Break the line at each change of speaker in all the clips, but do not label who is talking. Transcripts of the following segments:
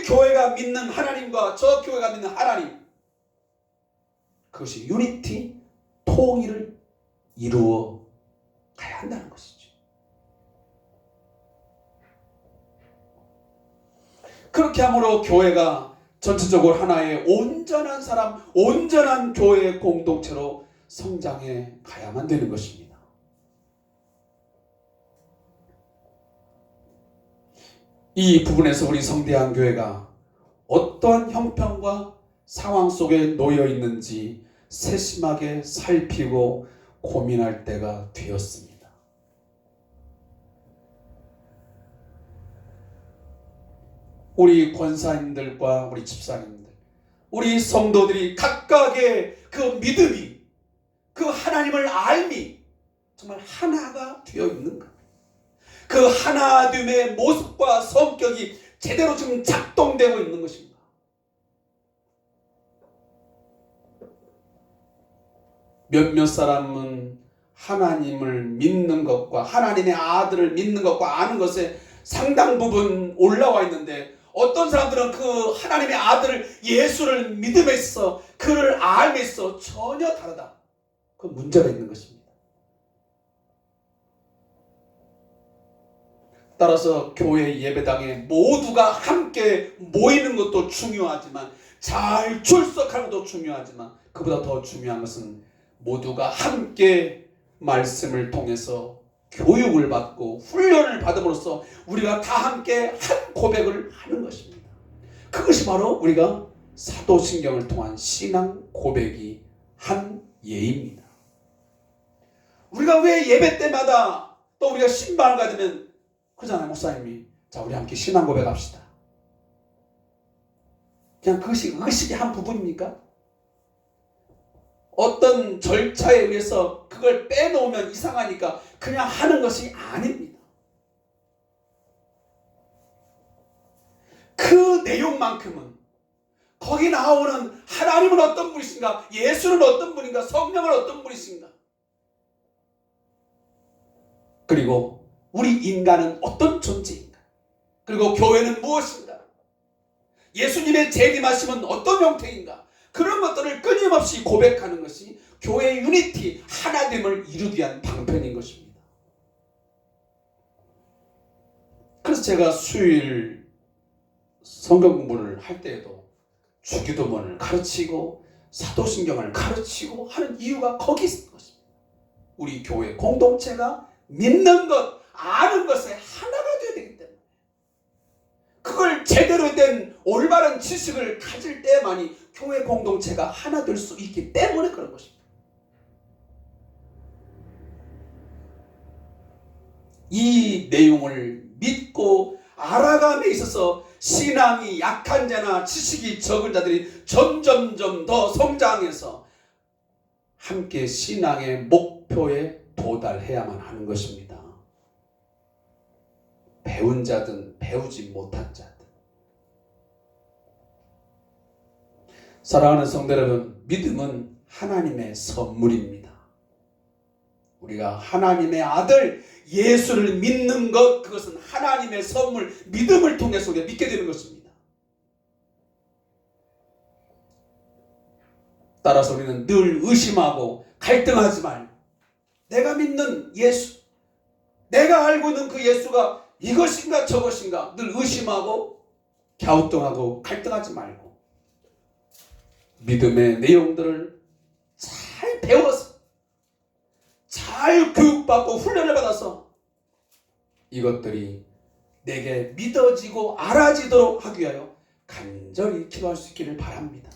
교회가 믿는 하나님과 저 교회가 믿는 하나님, 그것이 유니티, 통일을 이루어 가야 한다는 것이죠. 그렇게 함으로 교회가 전체적으로 하나의 온전한 사람, 온전한 교회의 공동체로 성장해 가야만 되는 것입니다. 이 부분에서 우리 성대한교회가 어떠한 형편과 상황 속에 놓여 있는지 세심하게 살피고 고민할 때가 되었습니다. 우리 권사님들과 우리 집사님들, 우리 성도들이 각각의 그 믿음이, 그 하나님을 알미 정말 하나가 되어 있는가? 그 하나됨의 모습과 성격이 제대로 지금 작동되고 있는 것인가? 몇몇 사람은 하나님을 믿는 것과 하나님의 아들을 믿는 것과 아는 것에 상당 부분 올라와 있는데, 어떤 사람들은 그 하나님의 아들 예수를 믿음에서 그를 알면서 전혀 다르다. 그 문제가 있는 것입니다. 따라서 교회 예배당에 모두가 함께 모이는 것도 중요하지만, 잘 출석하는 것도 중요하지만, 그보다 더 중요한 것은 모두가 함께 말씀을 통해서 교육을 받고 훈련을 받음으로써 우리가 다 함께 한 고백을 하는 것입니다. 그것이 바로 우리가 사도신경을 통한 신앙 고백이 한 예입니다. 우리가 왜 예배 때마다 또 우리가 신방을 가지면 그러잖아요. 목사님이 자 우리 함께 신앙 고백합시다. 그냥 그것이 의식의 한 부분입니까? 어떤 절차에 의해서 그걸 빼놓으면 이상하니까 그냥 하는 것이 아닙니다. 그 내용만큼은 거기 나오는 하나님은 어떤 분이신가, 예수는 어떤 분인가, 성령은 어떤 분이신가, 그리고 우리 인간은 어떤 존재인가, 그리고 교회는 무엇인가, 예수님의 재림하심은 어떤 형태인가, 그런 것들을 끊임없이 고백하는 것이 교회의 유니티, 하나됨을 이루기 위한 방편인 것입니다. 그래서 제가 수요일 성경 공부를 할 때에도 주기도문을 가르치고 사도신경을 가르치고 하는 이유가 거기 있는 것입니다. 우리 교회 공동체가 믿는 것, 아는 것에 하나가 되어야 되기 때문에, 그걸 제대로 된 올바른 지식을 가질 때만이 교회 공동체가 하나 될 수 있기 때문에 그런 것입니다. 이 내용을 믿고 알아감에 있어서 신앙이 약한 자나 지식이 적은 자들이 점점점 더 성장해서 함께 신앙의 목표에 도달해야만 하는 것입니다. 배운 자든 배우지 못한 자든. 사랑하는 성도 여러분, 믿음은 하나님의 선물입니다. 우리가 하나님의 아들 예수를 믿는 것, 그것은 하나님의 선물, 믿음을 통해서 우리가 믿게 되는 것입니다. 따라서 우리는 늘 의심하고 갈등하지 말고, 내가 믿는 예수, 내가 알고 있는 그 예수가 이것인가 저것인가 늘 의심하고 갸우뚱하고 갈등하지 말고, 믿음의 내용들을 잘 배워서 잘 교육받고 훈련을 받아서 이것들이 내게 믿어지고 알아지도록 하기 위하여 간절히 기도할 수 있기를 바랍니다.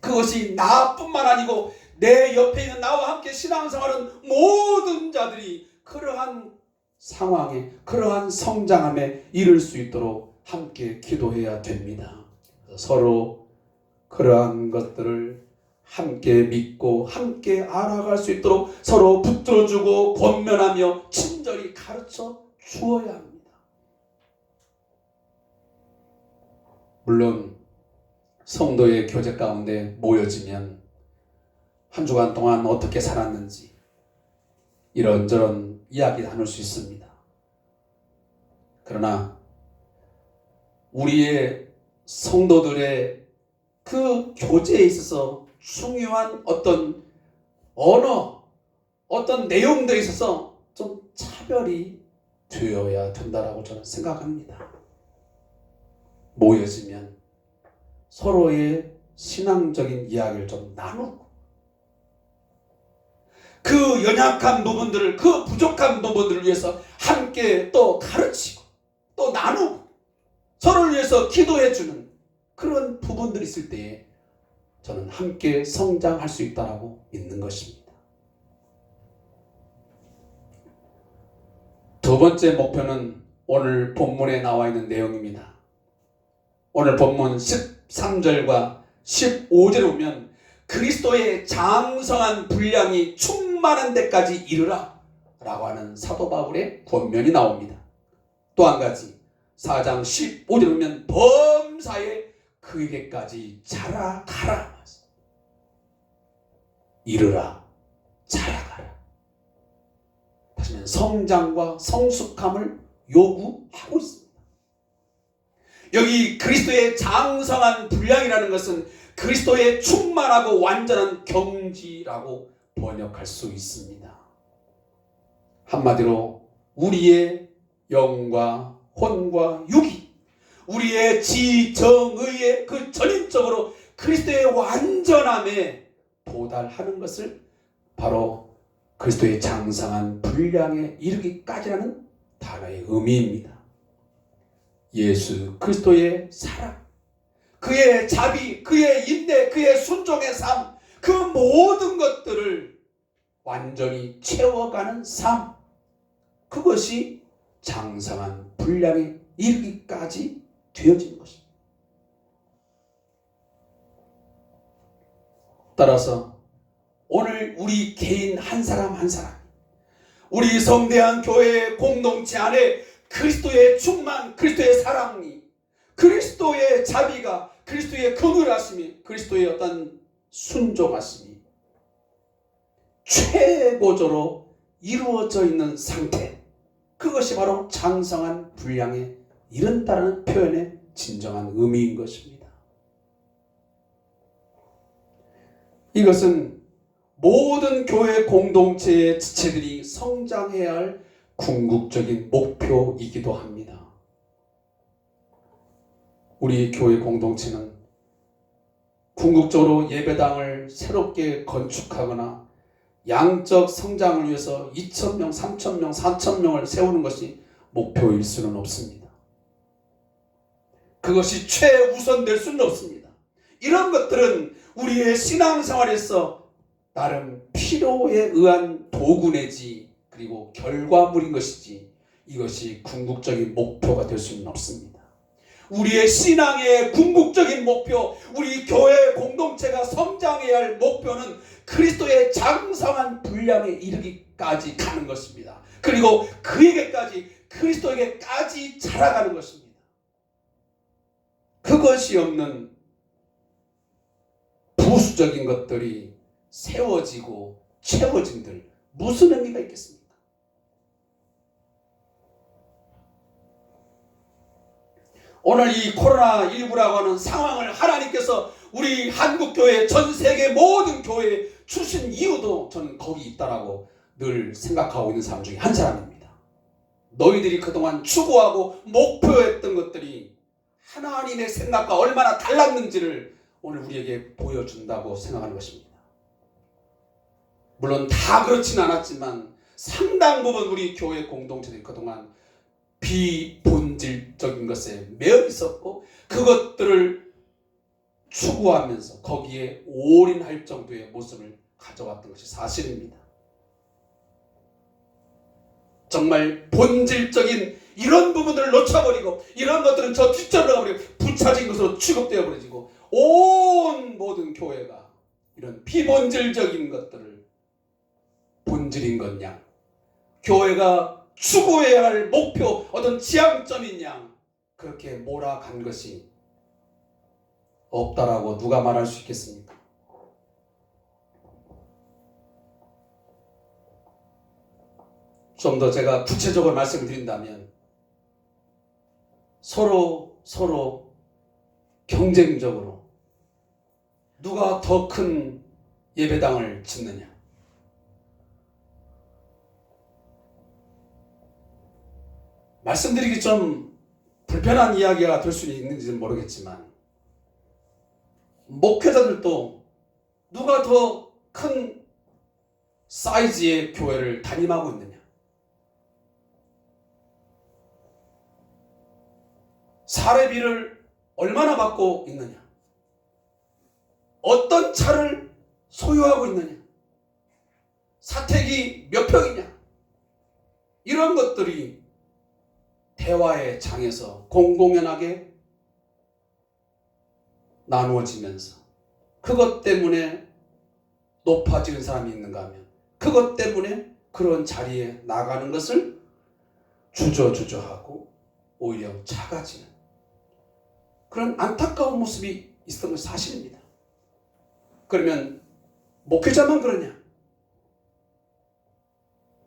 그것이 나뿐만 아니고 내 옆에 있는 나와 함께 신앙생활하는 모든 자들이 그러한 상황에, 그러한 성장함에 이를 수 있도록 함께 기도해야 됩니다. 서로 그러한 것들을 함께 믿고 함께 알아갈 수 있도록 서로 붙들어주고 권면하며 친절히 가르쳐 주어야 합니다. 물론 성도의 교제 가운데 모여지면 한 주간 동안 어떻게 살았는지 이런저런 이야기 나눌 수 있습니다. 그러나 우리의 성도들의 그 교제에 있어서 중요한 어떤 언어, 어떤 내용들에 있어서 좀 차별이 되어야 된다라고 저는 생각합니다. 모여지면 서로의 신앙적인 이야기를 좀 나누고 그 연약한 부분들을, 그 부족한 부분들을 위해서 함께 또 가르치고 또 나누고 서로를 위해서 기도해주는 그런 부분들이 있을 때에 저는 함께 성장할 수 있다고 믿는 것입니다. 두 번째 목표는 오늘 본문에 나와 있는 내용입니다. 오늘 본문 13절과 15절에 보면 그리스도의 장성한 분량이 충만한 데까지 이르라 라고 하는 사도 바울의 권면이 나옵니다. 또 한 가지 4장 15절에 보면 범사에 그에게까지 자라가라, 이르라, 자라가라. 다시 말하면 성장과 성숙함을 요구하고 있습니다. 여기 그리스도의 장성한 분량이라는 것은 그리스도의 충만하고 완전한 경지라고 번역할 수 있습니다. 한마디로 우리의 영과 혼과 육이 우리의 지정의의 그 전인적으로 그리스도의 완전함에 도달하는 것을 바로 그리스도의 장성한 분량에 이르기까지라는 단어의 의미입니다. 예수 그리스도의 사랑, 그의 자비, 그의 인내, 그의 순종의 삶, 그 모든 것들을 완전히 채워가는 삶, 그것이 장성한 분량에 이르기까지 되어지는 것입니다. 따라서 오늘 우리 개인 한 사람 한 사람, 우리 성대한 교회 공동체 안에 그리스도의 충만, 그리스도의 사랑이, 그리스도의 자비가, 그리스도의 긍휼하심이, 그리스도의 어떤 순종하심이 최고조로 이루어져 있는 상태, 그것이 바로 장성한 분량에 이른다는 표현의 진정한 의미인 것입니다. 이것은 모든 교회 공동체의 지체들이 성장해야 할 궁극적인 목표이기도 합니다. 우리 교회 공동체는 궁극적으로 예배당을 새롭게 건축하거나 양적 성장을 위해서 2,000명, 3,000명, 4,000명을 세우는 것이 목표일 수는 없습니다. 그것이 최우선될 수는 없습니다. 이런 것들은 우리의 신앙생활에서 나름 필요에 의한 도구 내지 그리고 결과물인 것이지 이것이 궁극적인 목표가 될 수는 없습니다. 우리의 신앙의 궁극적인 목표, 우리 교회 공동체가 성장해야 할 목표는 그리스도의 장성한 분량에 이르기까지 가는 것입니다. 그리고 그에게까지, 그리스도에게까지 자라가는 것입니다. 그것이 없는 부수적인 것들이 세워지고 채워진들 무슨 의미가 있겠습니까? 오늘 이 코로나19라고 하는 상황을 하나님께서 우리 한국교회, 전 세계 모든 교회에 주신 이유도 저는 거기 있다라고 늘 생각하고 있는 사람 중에 한 사람입니다. 너희들이 그동안 추구하고 목표했던 것들이 하나님의 생각과 얼마나 달랐는지를 오늘 우리에게 보여준다고 생각하는 것입니다. 물론 다 그렇진 않았지만 상당 부분 우리 교회 공동체들이 그동안 비본질적인 것에 매여 있었고 그것들을 추구하면서 거기에 올인할 정도의 모습을 가져왔던 것이 사실입니다. 정말 본질적인 이런 부분들을 놓쳐버리고 이런 것들은 저 뒷전으로 가버리고 부차진 것으로 취급되어 버리고 온 모든 교회가 이런 비본질적인 것들을 본질인 것 양, 교회가 추구해야 할 목표, 어떤 지향점인 양 그렇게 몰아간 것이 없다라고 누가 말할 수 있겠습니까? 좀 더 제가 구체적으로 말씀을 드린다면 서로 경쟁적으로 누가 더 큰 예배당을 짓느냐. 말씀드리기 좀 불편한 이야기가 될 수는 있는지는 모르겠지만 목회자들도 누가 더 큰 사이즈의 교회를 담임하고 있느냐, 사례비를 얼마나 받고 있느냐, 어떤 차를 소유하고 있느냐, 사택이 몇 평이냐, 이런 것들이 대화의 장에서 공공연하게 나누어지면서 그것 때문에 높아지는 사람이 있는가 하면 그것 때문에 그런 자리에 나가는 것을 주저주저하고 오히려 작아지는 그런 안타까운 모습이 있었던 것이 사실입니다. 그러면 목회자만 그러냐?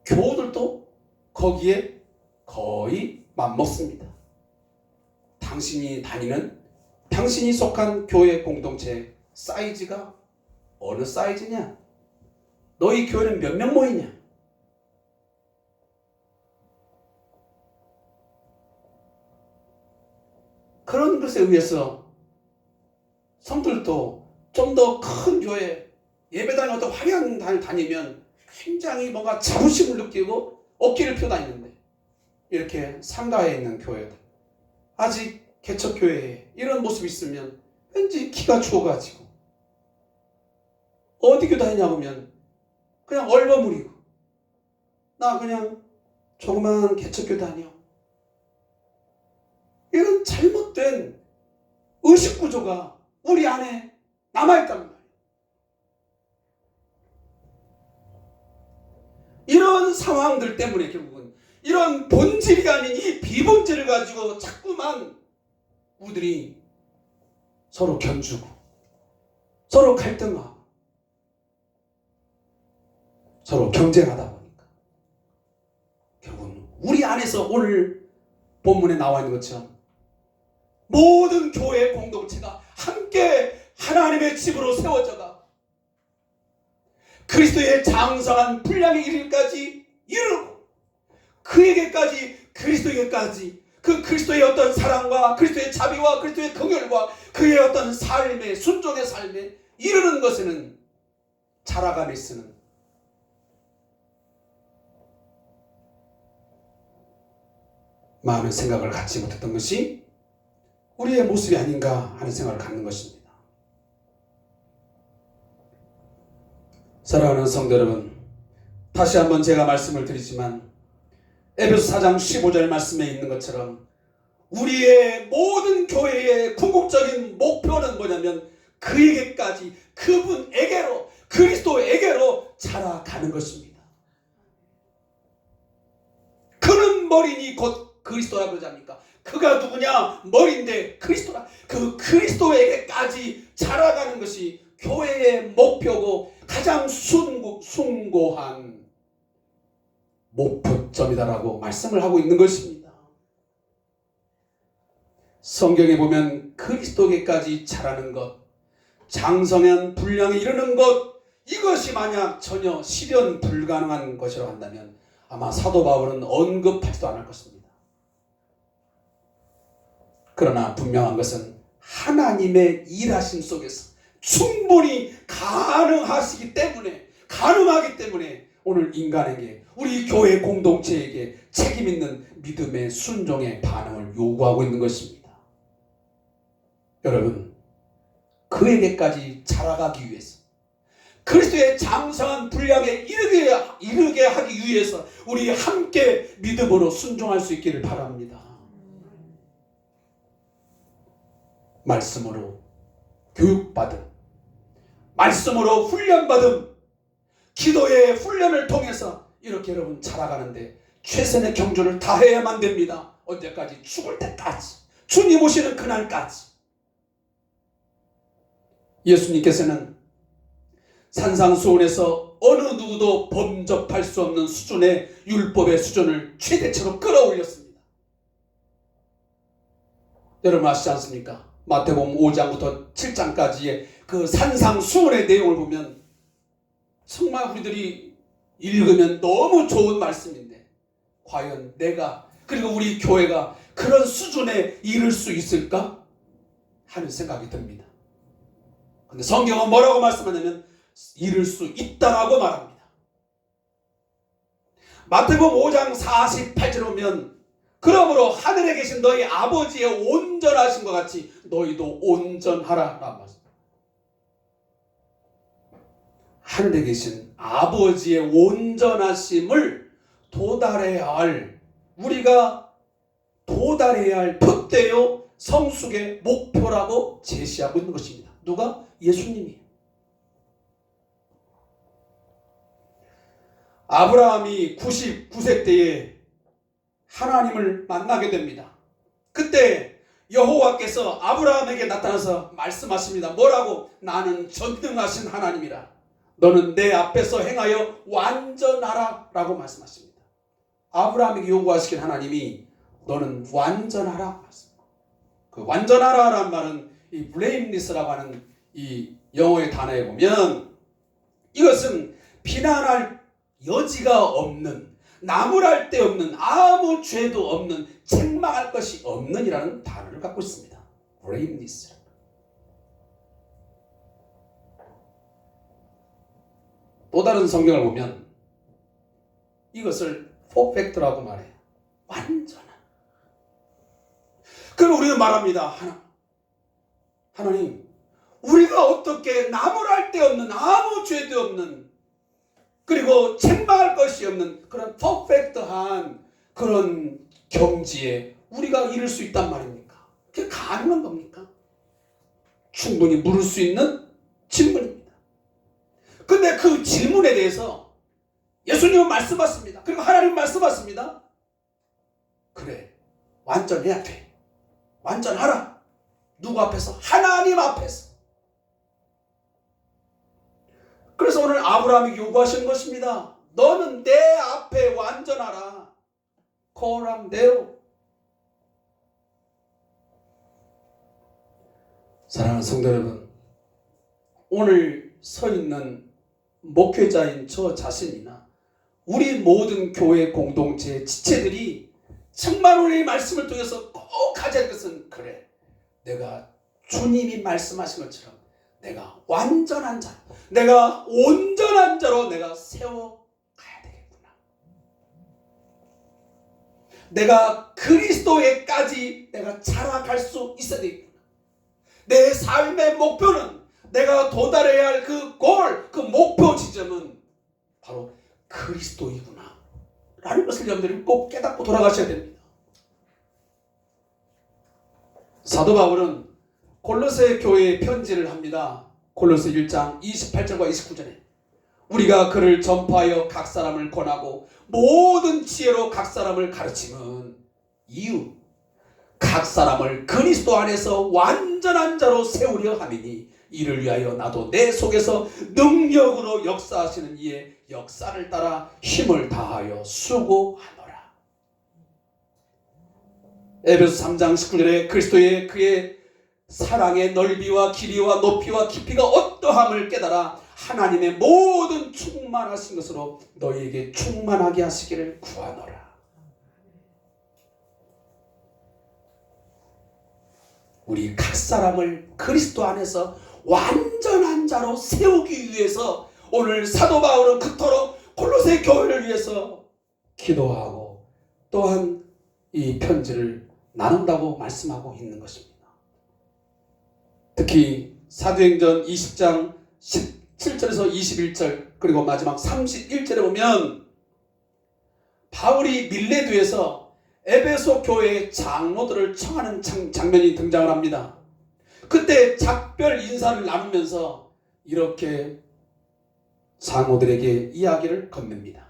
교우들도 거기에 거의 맞먹습니다. 당신이 속한 교회 공동체 사이즈가 어느 사이즈냐? 너희 교회는 몇 명 모이냐? 그런 것에 의해서 성도들도 좀 더 큰 교회, 예배당에 어떤 화려한 단을 다니면 굉장히 뭔가 자부심을 느끼고 어깨를 펴 다니는데, 이렇게 상가에 있는 교회들, 아직 개척교회에 이런 모습이 있으면 왠지 기가 죽어가지고 어디 교회 다니냐고 하면 그냥 얼버무리고, 나 그냥 조그만 개척교회 다녀, 이런 잘못된 의식구조가 우리 안에 남아있단 말이에요. 이런 상황들 때문에 결국은 이런 본질이 아닌 이 비본질을 가지고 자꾸만 우리들이 서로 견주고 서로 갈등하고 서로 경쟁하다 보니까 결국은 우리 안에서 오늘 본문에 나와 있는 것처럼 모든 교회 공동체가 함께 하나님의 집으로 세워져가 그리스도의 장성한 분량에 이르기까지 이르고, 그리스도에게까지 그 그리스도의 어떤 사랑과 그리스도의 자비와 그리스도의 긍휼과 그의 어떤 삶의 순종의 삶에 이르는 것에는 자라감에 쓰는 많은 생각을 갖지 못했던 것이 우리의 모습이 아닌가 하는 생각을 갖는 것입니다. 사랑하는 성도 여러분, 다시 한번 제가 말씀을 드리지만 에베소 4장 15절 말씀에 있는 것처럼 우리의 모든 교회의 궁극적인 목표는 뭐냐면 그에게까지, 그분에게로, 그리스도에게로 자라가는 것입니다. 그는 머리니 곧 그리스도라고 그러지 않습니까? 그가 누구냐? 머리인데 그리스도라. 그 그리스도에게까지 자라가는 것이 교회의 목표고 가장 숭고한 목표점이다라고 말씀을 하고 있는 것입니다. 성경에 보면 그리스도에게까지 자라는 것, 장성한 분량에 이르는 것, 이것이 만약 전혀 실현 불가능한 것이라고 한다면 아마 사도 바울은 언급하지도 않을 것입니다. 그러나 분명한 것은 하나님의 일하심 속에서 충분히 가능하기 때문에 오늘 인간에게, 우리 교회 공동체에게 책임 있는 믿음의 순종의 반응을 요구하고 있는 것입니다. 여러분, 그에게까지 자라가기 위해서, 그리스도의 장성한 분량에 이르게 하기 위해서 우리 함께 믿음으로 순종할 수 있기를 바랍니다. 말씀으로 교육받음, 말씀으로 훈련받음, 기도의 훈련을 통해서 이렇게 여러분 자라가는데 최선의 경주를 다해야만 됩니다. 언제까지? 죽을 때까지, 주님 오시는 그날까지. 예수님께서는 산상수훈에서 어느 누구도 범접할 수 없는 수준의 율법의 수준을 최대치로 끌어올렸습니다. 여러분 아시지 않습니까? 마태복음 5장부터 7장까지의 그 산상수훈의 내용을 보면 정말 우리들이 읽으면 너무 좋은 말씀인데 과연 내가 그리고 우리 교회가 그런 수준에 이를 수 있을까 하는 생각이 듭니다. 근데 성경은 뭐라고 말씀하냐면 이룰 수 있다라고 말합니다. 마태복음 5장 48절에 보면 그러므로 하늘에 계신 너희 아버지의 온전하신 것 같이 너희도 온전하라 라고 말씀합니다. 하늘에 계신 아버지의 온전하심을 도달해야 할 우리가 도달해야 할 표대요 성숙의 목표라고 제시하고 있는 것입니다. 누가? 예수님이. 아브라함이 99세 때에 하나님을 만나게 됩니다. 그때 여호와께서 아브라함에게 나타나서 말씀하십니다. 뭐라고? 나는 전능하신 하나님이라. 너는 내 앞에서 행하여 완전하라 라고 말씀하십니다. 아브라함에게 요구하시긴 하나님이 너는 완전하라. 그 완전하라라는 말은 이 blameless라고 하는 이 영어의 단어에 보면 이것은 비난할 여지가 없는 나무랄 데 없는 아무 죄도 없는 책망할 것이 없는 이라는 단어를 갖고 있습니다. blameless. 또 다른 성경을 보면 이것을 perfect라고 말해요. 완전한. 그럼 우리는 말합니다. 하나님, 우리가 어떻게 나무랄 데 없는 아무 죄도 없는 그리고 책망할 것이 없는 그런 퍼펙트한 그런 경지에 우리가 이룰 수 있단 말입니까? 그게 가능한 겁니까? 충분히 물을 수 있는 질문입니다. 근데 그 질문에 대해서 예수님은 말씀하십니다. 그리고 하나님 말씀하십니다. 그래, 완전해야 돼. 완전하라. 누구 앞에서? 하나님 앞에서. 그래서 오늘 아브라함이 요구하시는 것입니다. 너는 내 앞에 완전하라. 코람데오. 사랑하는 성도 여러분, 오늘 서 있는 목회자인 저 자신이나 우리 모든 교회 공동체 지체들이 정말 오늘 이 말씀을 통해서 꼭 가져야 할 것은 그래, 내가 주님이 말씀하신 것처럼 내가 완전한 자, 내가 온전한 자로 내가 세워가야 되겠구나. 내가 그리스도에까지 내가 자라갈 수 있어야 되겠구나. 내 삶의 목표는 내가 도달해야 할 그 골, 그 목표 지점은 바로 그리스도이구나 라는 것을 여러분들이 꼭 깨닫고 돌아가셔야 됩니다. 사도 바울은 골로새 교회에 편지를 합니다. 골로새 1장 28절과 29절에 우리가 그를 전파하여 각 사람을 권하고 모든 지혜로 각 사람을 가르치는 이유, 각 사람을 그리스도 안에서 완전한 자로 세우려 함이니 이를 위하여 나도 내 속에서 능력으로 역사하시는 이의 역사를 따라 힘을 다하여 수고하노라. 에베소 3장 19절에 그리스도의 그의 사랑의 넓이와 길이와 높이와 깊이가 어떠함을 깨달아 하나님의 모든 충만하신 것으로 너희에게 충만하게 하시기를 구하노라. 우리 각 사람을 그리스도 안에서 완전한 자로 세우기 위해서 오늘 사도 바울은 그토록 골로새 교회를 위해서 기도하고 또한 이 편지를 나눈다고 말씀하고 있는 것입니다. 특히 사도행전 20장 17절에서 21절 그리고 마지막 31절에 보면 바울이 밀레도에서 에베소 교회의 장로들을 청하는 장면이 등장을 합니다. 그때 작별 인사를 나누면서 이렇게 장로들에게 이야기를 건넵니다.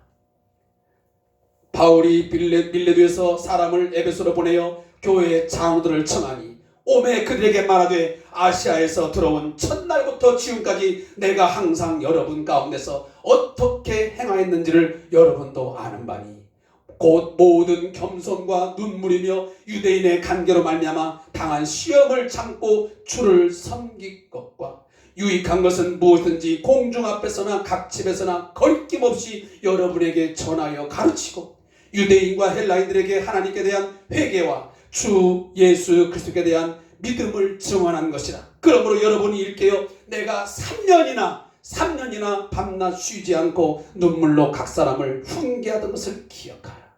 바울이 밀레도에서 사람을 에베소로 보내어 교회의 장로들을 청하니 오매 그들에게 말하되 아시아에서 들어온 첫날부터 지금까지 내가 항상 여러분 가운데서 어떻게 행하였는지를 여러분도 아는 바니 곧 모든 겸손과 눈물이며 유대인의 간계로 말미암아 당한 시험을 참고 주를 섬길 것과 유익한 것은 무엇든지 공중 앞에서나 각 집에서나 거리낌 없이 여러분에게 전하여 가르치고 유대인과 헬라인들에게 하나님께 대한 회개와 주 예수 그리스도에 대한 믿음을 증언한 것이라. 그러므로 여러분이 읽게요. 내가 3년이나 밤낮 쉬지 않고 눈물로 각 사람을 훈계하던 것을 기억하라.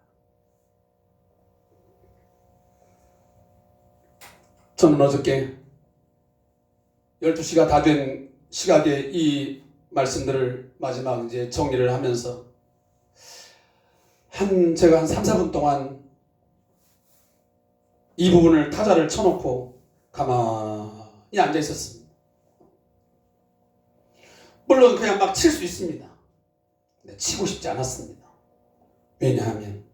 저는 어저께 12시가 다 된 시각에 이 말씀들을 마지막 이제 정리를 하면서 제가 한 3, 4분 동안 이 부분을 타자를 쳐놓고 가만히 앉아 있었습니다. 물론 그냥 막 칠 수 있습니다. 근데 치고 싶지 않았습니다. 왜냐하면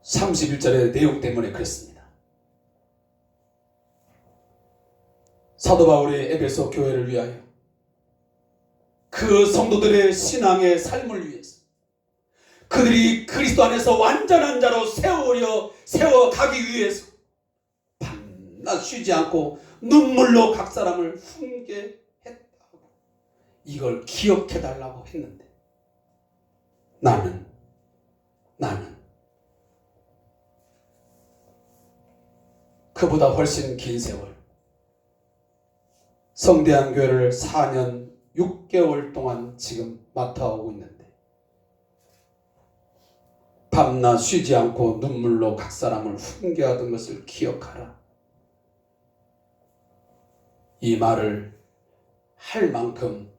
31절의 내용 때문에 그랬습니다. 사도 바울의 에베소 교회를 위하여 그 성도들의 신앙의 삶을 위해서 그들이 그리스도 안에서 완전한 자로 세워가기 위해서 밤낮 쉬지 않고 눈물로 각 사람을 훈계했다고 이걸 기억해달라고 했는데 나는 그보다 훨씬 긴 세월 성대한 교회를 4년 6개월 동안 지금 맡아오고 있는데 밤낮 쉬지 않고 눈물로 각 사람을 훈계하던 것을 기억하라. 이 말을 할 만큼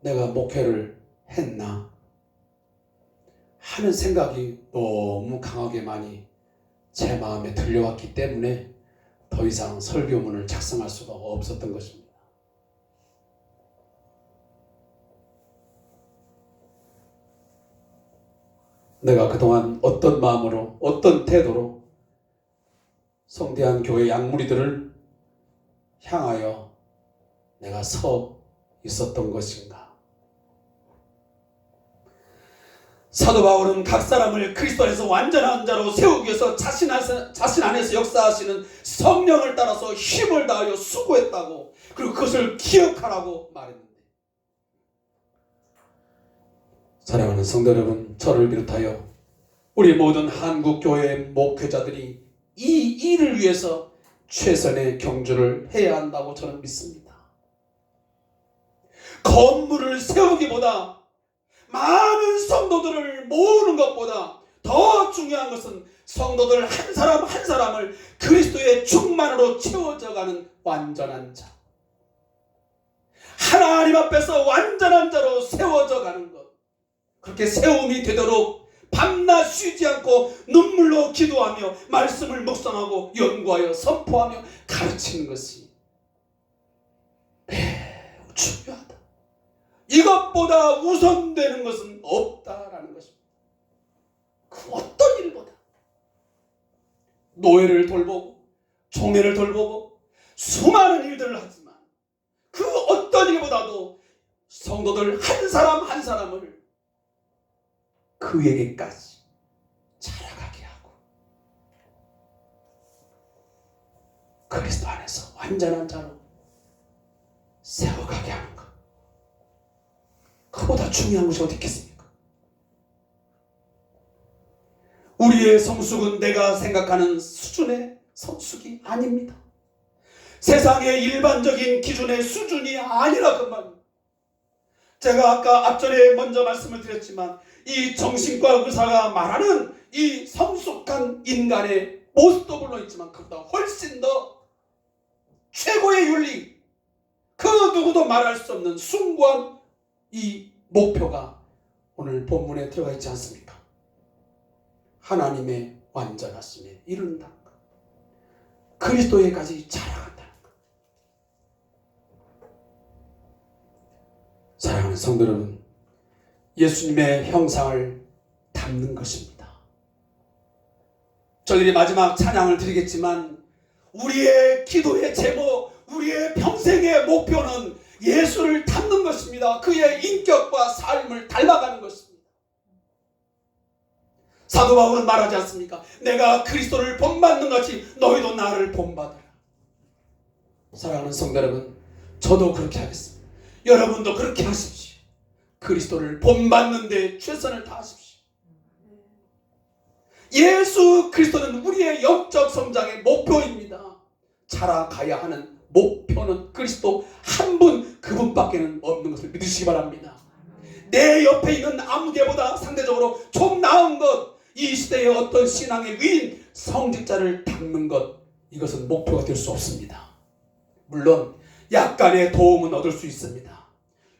내가 목회를 했나 하는 생각이 너무 강하게 많이 제 마음에 들려왔기 때문에 더 이상 설교문을 작성할 수가 없었던 것입니다. 내가 그동안 어떤 마음으로 어떤 태도로 성대한 교회 양무리들을 향하여 내가 서 있었던 것인가. 사도 바울은 각 사람을 그리스도 안에서 완전한 자로 세우기 위해서 자신 안에서 역사하시는 성령을 따라서 힘을 다하여 수고했다고, 그리고 그것을 기억하라고 말했는데, 사랑하는 성도 여러분, 저를 비롯하여 우리 모든 한국교회 목회자들이 이 일을 위해서 최선의 경주를 해야 한다고 저는 믿습니다. 건물을 세우기보다, 많은 성도들을 모으는 것보다 더 중요한 것은 성도들 한 사람 한 사람을 그리스도의 충만으로 채워져가는 완전한 자, 하나님 앞에서 완전한 자로 세워져가는 것, 그렇게 세움이 되도록 밤낮 쉬지 않고 눈물로 기도하며 말씀을 묵상하고 연구하여 선포하며 가르치는 것이 매우 중요하다. 이것보다 우선되는 것은 없다라는 것입니다. 그 어떤 일보다 노예를 돌보고 총회를 돌보고 수많은 일들을 하지만 그 어떤 일보다도 성도들 한 사람 한 사람을 그에게까지 자라가게 하고 그리스도 안에서 완전한 자로 세워가게 하는 것, 그보다 중요한 것이 어디 있겠습니까? 우리의 성숙은 내가 생각하는 수준의 성숙이 아닙니다. 세상의 일반적인 기준의 수준이 아니라 그 말입니다. 제가 아까 앞전에 먼저 말씀을 드렸지만 이 정신과 의사가 말하는 이 성숙한 인간의 모습도 물론 있지만 그보다 훨씬 더 최고의 윤리, 그 누구도 말할 수 없는 숭고한 이 목표가 오늘 본문에 들어가 있지 않습니까? 하나님의 완전하심에 이른다는 것, 그리스도에까지 자라간다는 것. 사랑하는 성도 여러분, 예수님의 형상을 담는 것입니다. 저희들이 마지막 찬양을 드리겠지만 우리의 기도의 제목, 우리의 평생의 목표는 예수를 닮는 것입니다. 그의 인격과 삶을 닮아가는 것입니다. 사도 바울은 말하지 않습니까? 내가 그리스도를 본받는 같이 너희도 나를 본받으라. 사랑하는 성도 여러분, 저도 그렇게 하겠습니다. 여러분도 그렇게 하십시오. 그리스도를 본받는 데 최선을 다하십시오. 예수 그리스도는 우리의 영적 성장의 목표입니다. 자라가야 하는 목표는 그리스도 한 분, 그분밖에는 없는 것을 믿으시기 바랍니다. 내 옆에 있는 아무개보다 상대적으로 좀 나은 것, 이 시대의 어떤 신앙의 위인 성직자를 닦는 것, 이것은 목표가 될 수 없습니다. 물론 약간의 도움은 얻을 수 있습니다.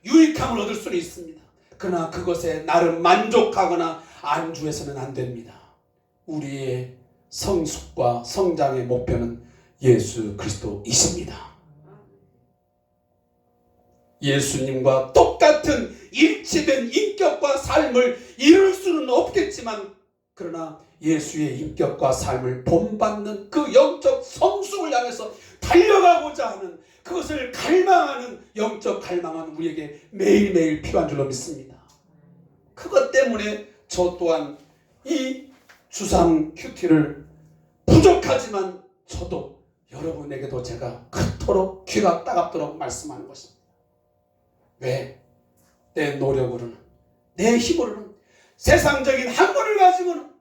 유익함을 얻을 수는 있습니다. 그러나 그것에 나름 만족하거나 안주해서는 안 됩니다. 우리의 성숙과 성장의 목표는 예수 그리스도이십니다. 예수님과 똑같은 일치된 인격과 삶을 이룰 수는 없겠지만, 그러나 예수의 인격과 삶을 본받는 그 영적 성숙을 향해서 달려가고자 하는, 그것을 갈망하는 영적 갈망은 우리에게 매일매일 필요한 줄로 믿습니다. 그것 때문에 저 또한 이 주상 큐티를 부족하지만 저도 여러분에게도 제가 그토록 귀가 따갑도록 말씀하는 것입니다. 왜? 내 노력으로는, 내 힘으로는, 세상적인 학문을 가지고는,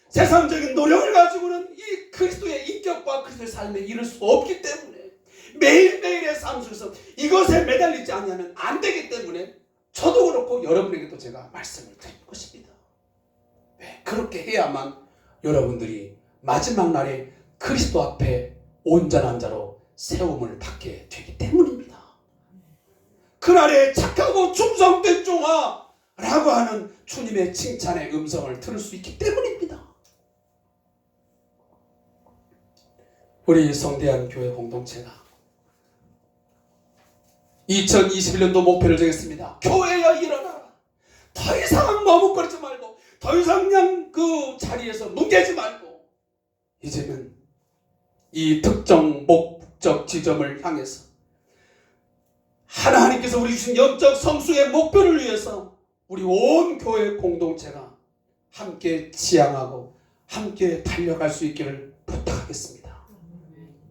세상적인 노력을 가지고는 이 그리스도의 인격과 그리스도의 삶에 이룰 수 없기 때문에, 매일매일의 삶 속에서 이것에 매달리지 않으면 안 되기 때문에 저도 그렇고 여러분에게도 제가 말씀을 드리는 것입니다. 왜? 그렇게 해야만 여러분들이 마지막 날에 그리스도 앞에 온전한 자로 세움을 받게 되기 때문입니다. 그날에 착하고 충성된 종아라고 하는 주님의 칭찬의 음성을 들을 수 있기 때문입니다. 우리 성대한 교회 공동체가 2021년도 목표를 정했습니다. 교회야 일어나라. 더 이상 머뭇거리지 말고, 더 이상 그냥 그 자리에서 뭉개지 말고, 이제는 이 특정 목적 지점을 향해서 하나님께서 우리 주신 영적 성숙의 목표를 위해서 우리 온 교회 공동체가 함께 지향하고 함께 달려갈 수 있기를 부탁하겠습니다.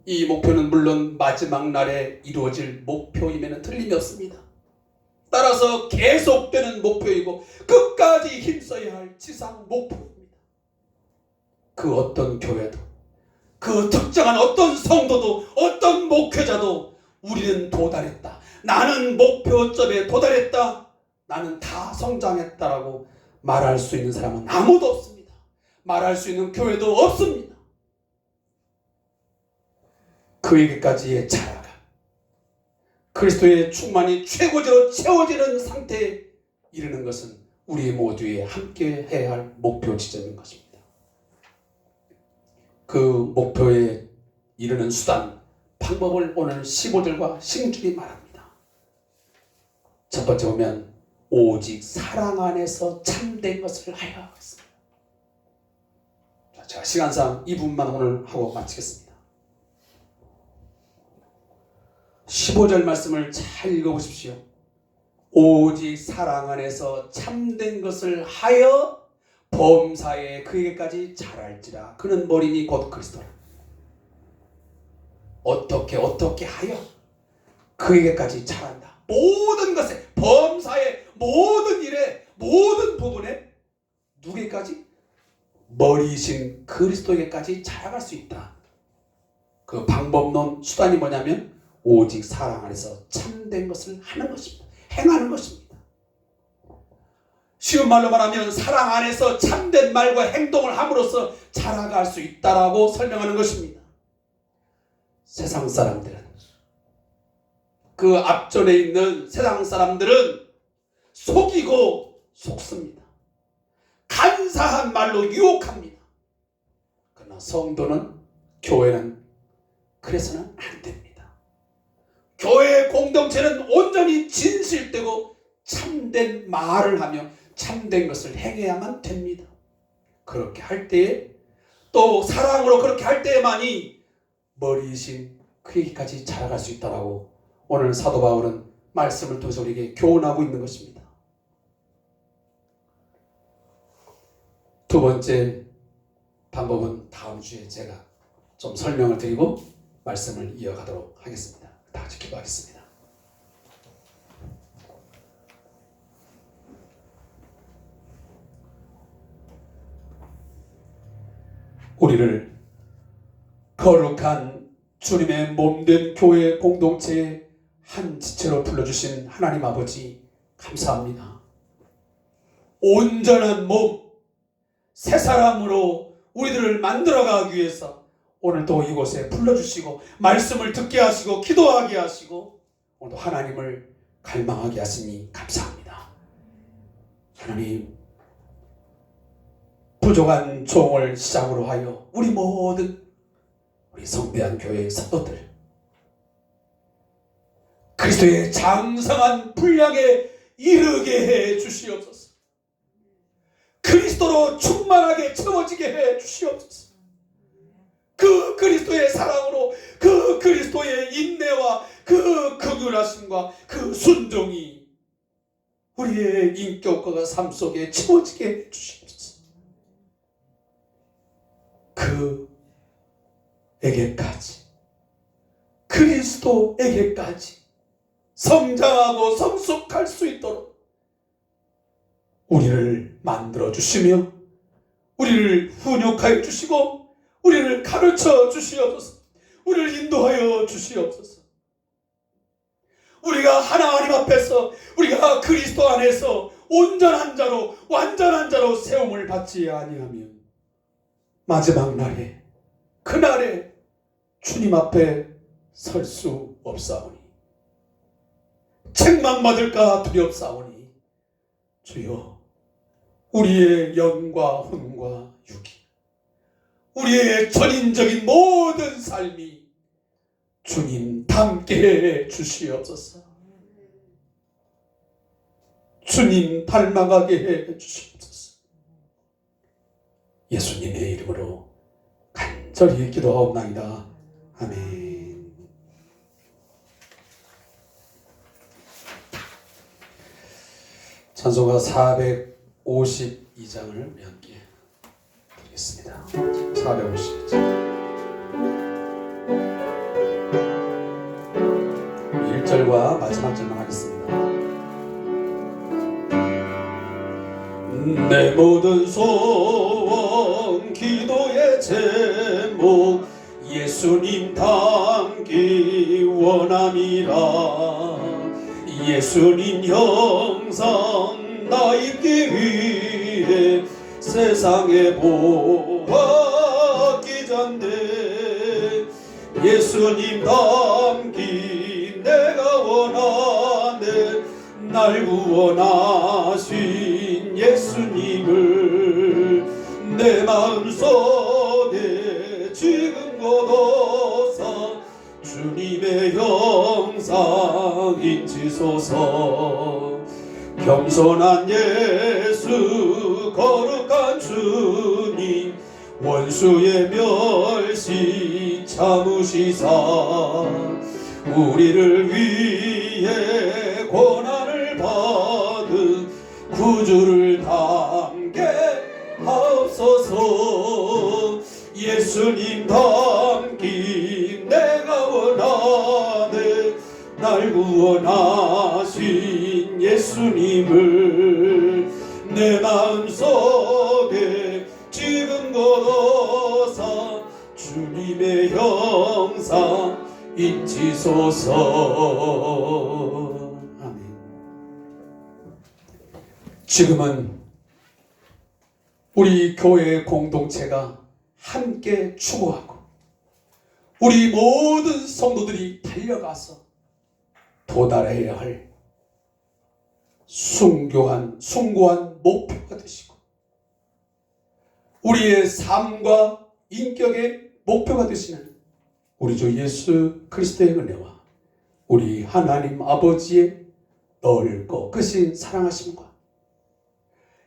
이 목표는 물론 마지막 날에 이루어질 목표임에는 틀림이 없습니다. 따라서 계속되는 목표이고 끝까지 힘써야 할 지상 목표입니다. 그 어떤 교회도, 그 특정한 어떤 성도도, 어떤 목회자도 우리는 도달했다, 나는 목표점에 도달했다, 나는 다 성장했다라고 말할 수 있는 사람은 아무도 없습니다. 말할 수 있는 교회도 없습니다. 그에게까지의 자라가 그리스도의 충만이 최고조로 채워지는 상태에 이르는 것은 우리 모두의 함께 해야 할 목표 지점인 것입니다. 그 목표에 이르는 수단, 방법을 오늘 15절과 16절이 말합니다. 첫 번째 보면 오직 사랑 안에서 참된 것을 하여 하겠습니다. 제가 시간상 이 부분만 오늘 하고 마치겠습니다. 15절 말씀을 잘 읽어보십시오. 오직 사랑 안에서 참된 것을 하여 범사에 그에게까지 자랄지라. 그는 머리니 곧 그리스도라. 어떻게 하여 그에게까지 자란다. 모든 것에, 범사에, 모든 일에, 모든 부분에 누구에게까지? 머리이신 그리스도에게까지 자라갈 수 있다. 그 방법론, 수단이 뭐냐면 오직 사랑 안에서 참된 것을 하는 것입니다. 행하는 것입니다. 쉬운 말로 말하면 사랑 안에서 참된 말과 행동을 함으로써 자라갈 수 있다라고 설명하는 것입니다. 세상 사람들은, 그 앞전에 있는 세상 사람들은 속이고 속습니다. 간사한 말로 유혹합니다. 그러나 성도는, 교회는 그래서는 안 됩니다. 교회 공동체는 온전히 진실되고 참된 말을 하며 참된 것을 행해야만 됩니다. 그렇게 할 때에, 또 사랑으로 그렇게 할 때에만이 머리이신 그에게까지 자라갈 수 있다라고 오늘 사도 바울은 말씀을 통해서 우리에게 교훈하고 있는 것입니다. 두 번째 방법은 다음 주에 제가 좀 설명을 드리고 말씀을 이어가도록 하겠습니다. 다 같이 기도하겠습니다. 우리를 거룩한 주님의 몸된 교회 공동체의 한 지체로 불러주신 하나님 아버지 감사합니다. 온전한 몸, 새 사람으로 우리들을 만들어가기 위해서 오늘도 이곳에 불러주시고 말씀을 듣게 하시고 기도하게 하시고 오늘도 하나님을 갈망하게 하시니 감사합니다. 하나님, 부족한 종을 시작으로 하여 우리 모든 우리 성대한 교회의 성도들 그리스도의 장성한 분량에 이르게 해 주시옵소서. 그리스도로 충만하게 채워지게 해 주시옵소서. 그 그리스도의 사랑으로 그 그리스도의 인내와 그 긍휼하심과 그 순종이 우리의 인격과 삶 속에 채워지게 해 주시옵소서. 그에게까지 그리스도에게까지 성장하고 성숙할 수 있도록 우리를 만들어 주시며 우리를 훈육하여 주시고 우리를 가르쳐 주시옵소서. 우리를 인도하여 주시옵소서. 우리가 하나님 앞에서 우리가 그리스도 안에서 온전한 자로 완전한 자로 세움을 받지 아니하면 마지막 날에 그날에 주님 앞에 설 수 없사오니 책망받을까 두렵사오니 주여 우리의 영과 혼과 육이 우리의 전인적인 모든 삶이 주님 닮게 해 주시옵소서. 주님 닮아가게 해 주시옵소서. 예수님의 이름으로 간절히 기도하옵나이다. 아멘. 찬송가 452장을 우리 함께 드리겠습니다. 452장 1절과 마지막 절만 하겠습니다. 내 모든 소원 기도의 제목 예수님 닮기 원함이라. 예수님 형상 나 입기 위해 세상에 보았기 전에 예수님 닮기 내가 원하네. 날 구원하신 예수님을 내 마음속에 지금 걷어서 주님의 형상 잊으소서. 겸손한 예수 거룩한 주님 원수의 멸시 참으시사 우리를 위해 고난을 받은 구주를 담게 하옵소서. 예수님 닮기 내가 원하네. 날 구원하신 예수님을 내 마음속에 지금 걸어서 주님의 형상 잊으소서. 아멘. 지금은 우리 교회 공동체가 함께 추구하고 우리 모든 성도들이 달려가서 도달해야 할 숭고한 목표가 되시고 우리의 삶과 인격의 목표가 되시는 우리 주 예수 그리스도의 은혜와 우리 하나님 아버지의 넓고 크신 사랑하심과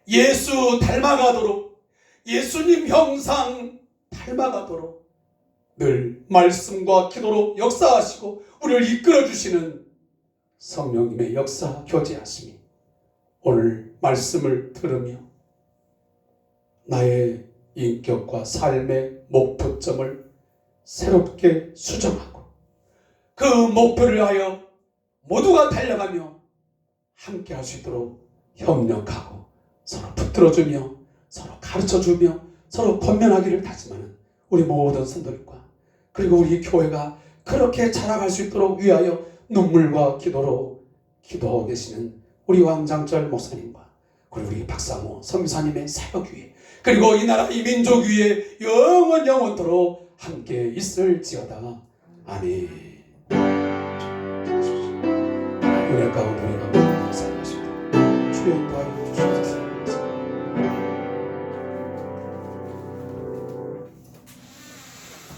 예수 닮아가도록 예수님 형상 닮아가도록 늘 말씀과 기도로 역사하시고 우리를 이끌어주시는 성령님의 역사 교제하심이 오늘 말씀을 들으며 나의 인격과 삶의 목표점을 새롭게 수정하고 그 목표를 위하여 모두가 달려가며 함께 할 수 있도록 협력하고 서로 붙들어주며 서로 가르쳐주며 서로 권면하기를 다짐하는 우리 모든 성도들과 그리고 우리 교회가 그렇게 자라갈 수 있도록 위하여 눈물과 기도로 기도하고 계시는 우리 왕장철 목사님과 그리고 우리 박사모 선교사님의 사역 위에 그리고 이 나라 이 민족 위에 영원토록 함께 있을지어다. 아멘. 은혜 가운데